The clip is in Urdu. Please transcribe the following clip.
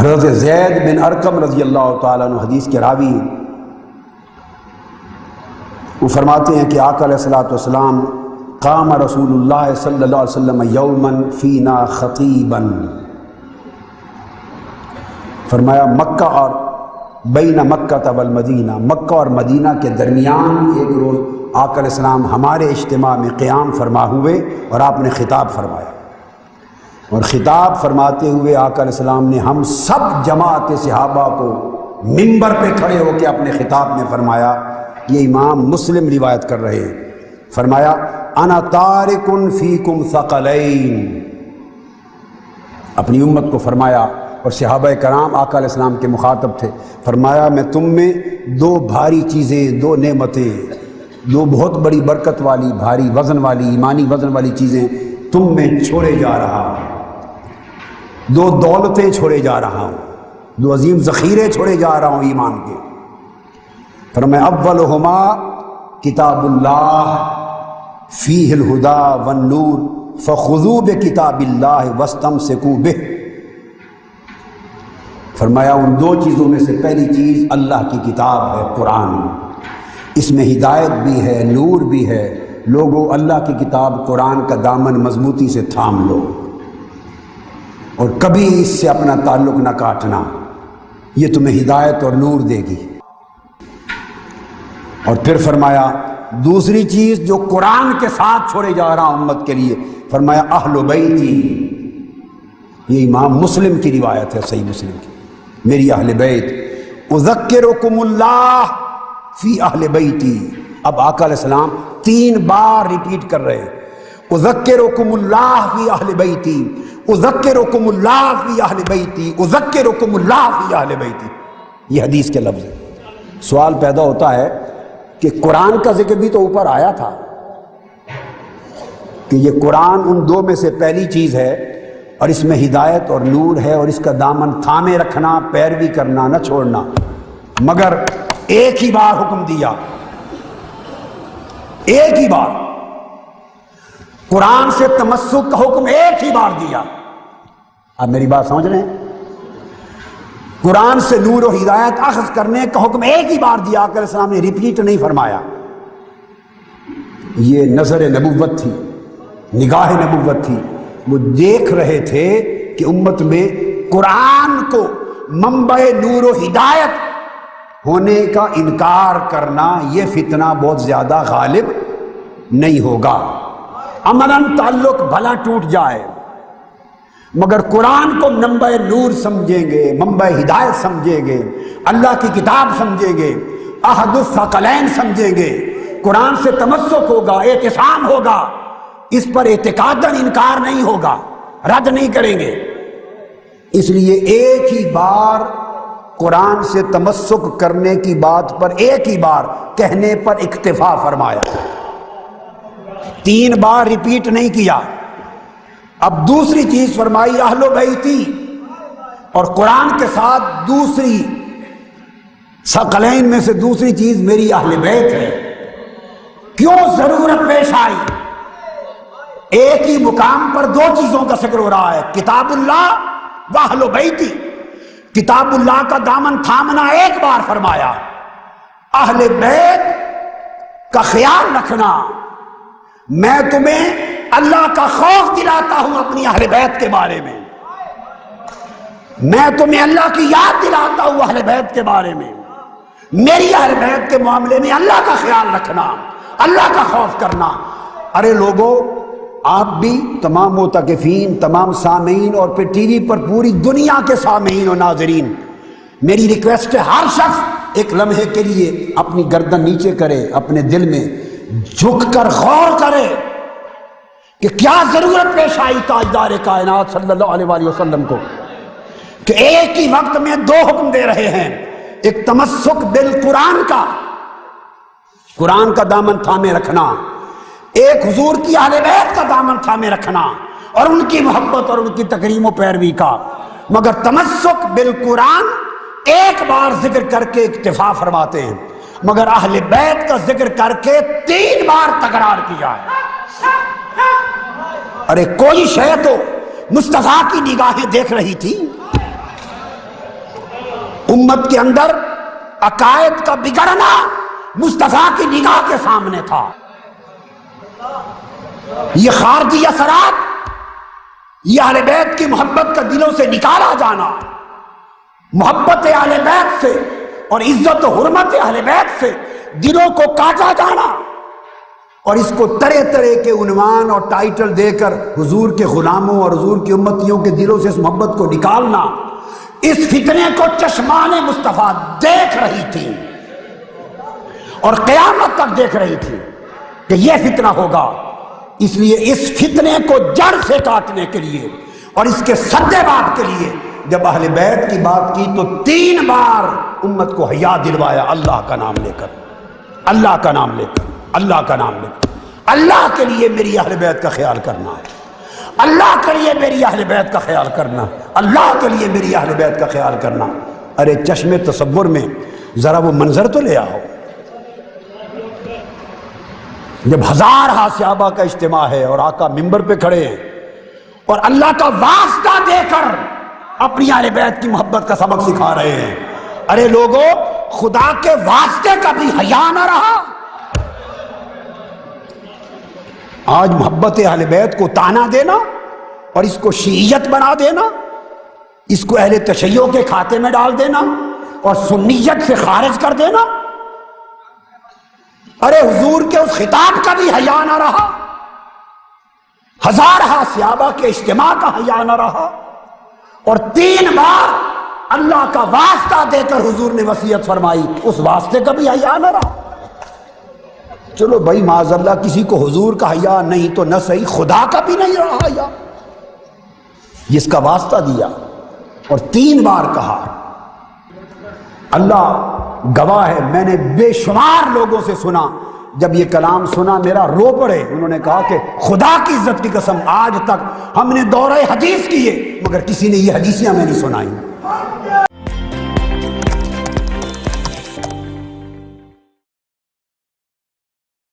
حضرت زید بن ارقم رضی اللہ تعالیٰ عنہ حدیث کے راوی ہیں، وہ فرماتے ہیں کہ آقا علیہ الصلوۃ والسلام قام رسول اللہ صلی اللہ علیہ وسلم یوماً فینا خطیباً، فرمایا مکہ اور بین مکہ والمدینہ، مکہ اور مدینہ کے درمیان ایک روز آقا علیہ السلام ہمارے اجتماع میں قیام فرما ہوئے اور آپ نے خطاب فرمایا، اور خطاب فرماتے ہوئے آقا علیہ السلام نے ہم سب جماعت صحابہ کو منبر پہ کھڑے ہو کے اپنے خطاب میں فرمایا، یہ امام مسلم روایت کر رہے ہیں، فرمایا انا تارک فیکم ثقلین، اپنی امت کو فرمایا، اور صحابہ کرام آقا علیہ السلام کے مخاطب تھے، فرمایا میں تم میں دو بھاری چیزیں، دو نعمتیں، دو بہت بڑی برکت والی، بھاری وزن والی، ایمانی وزن والی چیزیں تم میں چھوڑے جا رہا ہوں، دو دولتیں چھوڑے جا رہا ہوں، دو عظیم ذخیرے چھوڑے جا رہا ہوں ایمان کے، فرمایا اولہما کتاب اللہ فیہ الہدی والنور فخذوا بکتاب اللہ واستمسکوا بہ، فرمایا ان دو چیزوں میں سے پہلی چیز اللہ کی کتاب ہے، قرآن، اس میں ہدایت بھی ہے، نور بھی ہے، لوگوں اللہ کی کتاب قرآن کا دامن مضبوطی سے تھام لو اور کبھی اس سے اپنا تعلق نہ کاٹنا، یہ تمہیں ہدایت اور نور دے گی۔ اور پھر فرمایا دوسری چیز جو قرآن کے ساتھ چھوڑے جا رہا ہوں امت کے لیے، فرمایا اہل بیتی، یہ امام مسلم کی روایت ہے، صحیح مسلم کی، میری اہل بیت، اذکرکم اللہ فی اہل بیتی، اب آقا علیہ السلام 3 بار ریپیٹ کر رہے ہیں، اذکرکم اللہ فی اہل بیتی، اذکرکم اللہ فی اہل بیتی، اذکرکم اللہ فی اہل بیتی، یہ حدیث کے لفظ ہیں۔ سوال پیدا ہوتا ہے کہ قرآن کا ذکر بھی تو اوپر آیا تھا کہ یہ قرآن ان دو میں سے پہلی چیز ہے اور اس میں ہدایت اور نور ہے اور اس کا دامن تھامے رکھنا، پیروی کرنا، نہ چھوڑنا، مگر ایک ہی بار حکم دیا، ایک ہی بار قرآن سے تمسک کا حکم ایک ہی بار دیا۔ آپ میری بات سمجھ رہے ہیں؟ قرآن سے نور و ہدایت اخذ کرنے کا حکم ایک ہی بار دیا، آقا علیہ السلام نے ریپیٹ نہیں فرمایا۔ یہ نظر نبوت تھی، نگاہ نبوت تھی، وہ دیکھ رہے تھے کہ امت میں قرآن کو منبع نور و ہدایت ہونے کا انکار کرنا، یہ فتنہ بہت زیادہ غالب نہیں ہوگا، امراً تعلق بھلا ٹوٹ جائے مگر قرآن کو منبع نور سمجھیں گے، منبع ہدایت سمجھیں گے، اللہ کی کتاب سمجھیں گے، احد الثقلین سمجھیں گے، قرآن سے تمسک ہوگا، اعتصام ہوگا، اس پر اعتقاداً انکار نہیں ہوگا، رد نہیں کریں گے۔ اس لیے ایک ہی بار قرآن سے تمسک کرنے کی بات پر ایک ہی بار کہنے پر اکتفا فرمایا، 3 بار ریپیٹ نہیں کیا۔ اب دوسری چیز فرمائی اہل بیتی، اور قرآن کے ساتھ دوسری ثقلین میں سے دوسری چیز میری اہل بیت ہے۔ کیوں ضرورت پیش آئی؟ ایک ہی مقام پر 2 چیزوں کا ذکر ہو رہا ہے، کتاب اللہ و اہل بیتی، کتاب اللہ کا دامن تھامنا ایک بار فرمایا، اہل بیت کا خیال رکھنا، میں تمہیں اللہ کا خوف دلاتا ہوں اپنی اہل بیت کے بارے میں، میں تمہیں اللہ کی یاد دلاتا ہوں اہل بیت کے بارے میں، میری اہل بیت کے معاملے میں اللہ کا خیال رکھنا، اللہ کا خوف کرنا۔ ارے لوگوں، آپ بھی، تمام معتکفین، تمام سامعین، اور پھر ٹی وی پر پوری دنیا کے سامعین و ناظرین، میری ریکویسٹ ہے ہر شخص ایک لمحے کے لیے اپنی گردن نیچے کرے، اپنے دل میں جھک کر غور کرے کہ کیا ضرورت پیش آئی تاجدار کائنات صلی اللہ علیہ وآلہ وسلم کو کہ ایک ہی وقت میں 2 حکم دے رہے ہیں، ایک تمسک بالقرآن کا، قرآن کا دامن تھامے رکھنا، ایک حضور کی اہل بیت کا دامن تھامے رکھنا اور ان کی محبت اور ان کی تکریم و پیروی کا، مگر تمسک بالقرآن ایک بار ذکر کر کے اکتفا فرماتے ہیں، مگر اہل بیت کا ذکر کر کے 3 بار تکرار کیا ہے۔ ارے کوئی شے تو مصطفیٰ کی نگاہیں دیکھ رہی تھی، امت کے اندر عقائد کا بگڑنا مصطفیٰ کی نگاہ کے سامنے تھا. یہ خارجی اثرات، یہ اہل بیت کی محبت کا دلوں سے نکالا جانا، محبت اہل بیت سے اور عزت و حرمت اہل بیت سے دلوں کو کاٹا جانا، اور اس کو طرح طرح کے عنوان اور ٹائٹل دے کر حضور کے غلاموں اور حضور کی امتیوں کے دلوں سے اس محبت کو نکالنا، اس فتنے کو چشمان مصطفیٰ دیکھ رہی تھی اور قیامت تک دیکھ رہی تھی کہ یہ فتنہ ہوگا. اس لیے اس فتنے کو جڑ سے کاٹنے کے لیے اور اس کے سدے باب کے لیے جب اہل بیت کی بات کی تو 3 بار امت کو حیا دلوایا، اللہ کا نام لے کر، اللہ کا نام لے کر، اللہ کا نام لے کر. اللہ کے لیے میری اہل بیت کا خیال کرنا، اللہ کے لیے میری اہل بیت کا خیال کرنا، اللہ کے لیے میری اہل بیت کا خیال کرنا. ارے چشم تصور میں ذرا وہ منظر تو لے آؤ، جب 1000 صحابہ کا اجتماع ہے اور آقا ممبر پہ کھڑے ہیں اور اللہ کا واسطہ دے کر اپنی اہل بیت کی محبت کا سبق سکھا رہے ہیں. ارے لوگوں، خدا کے واسطے کا بھی حیا نہ رہا. آج محبت اہل بیت کو تانا دینا اور اس کو شیعیت بنا دینا، اس کو اہل تشیع کے کھاتے میں ڈال دینا اور سنیت سے خارج کر دینا. ارے حضور کے اس خطاب کا بھی حیا نہ رہا، 1000 صحابہ کے اجتماع کا حیا نہ رہا، اور 3 بار اللہ کا واسطہ دے کر حضور نے وصیت فرمائی، اس واسطے کا بھی حیا نہ رہا. چلو بھائی معاذ اللہ کسی کو حضور کا حیا نہیں تو نہ صحیح، خدا کا بھی نہیں رہا حیا. جس کا واسطہ دیا اور 3 بار کہا. اللہ گواہ ہے، میں نے بے شمار لوگوں سے سنا، جب یہ کلام سنا میرا رو پڑے. انہوں نے کہا کہ خدا کی عزت کی قسم آج تک ہم نے دورہ حدیث کیے مگر کسی نے یہ حدیثیں ہمیں نہیں سنائی.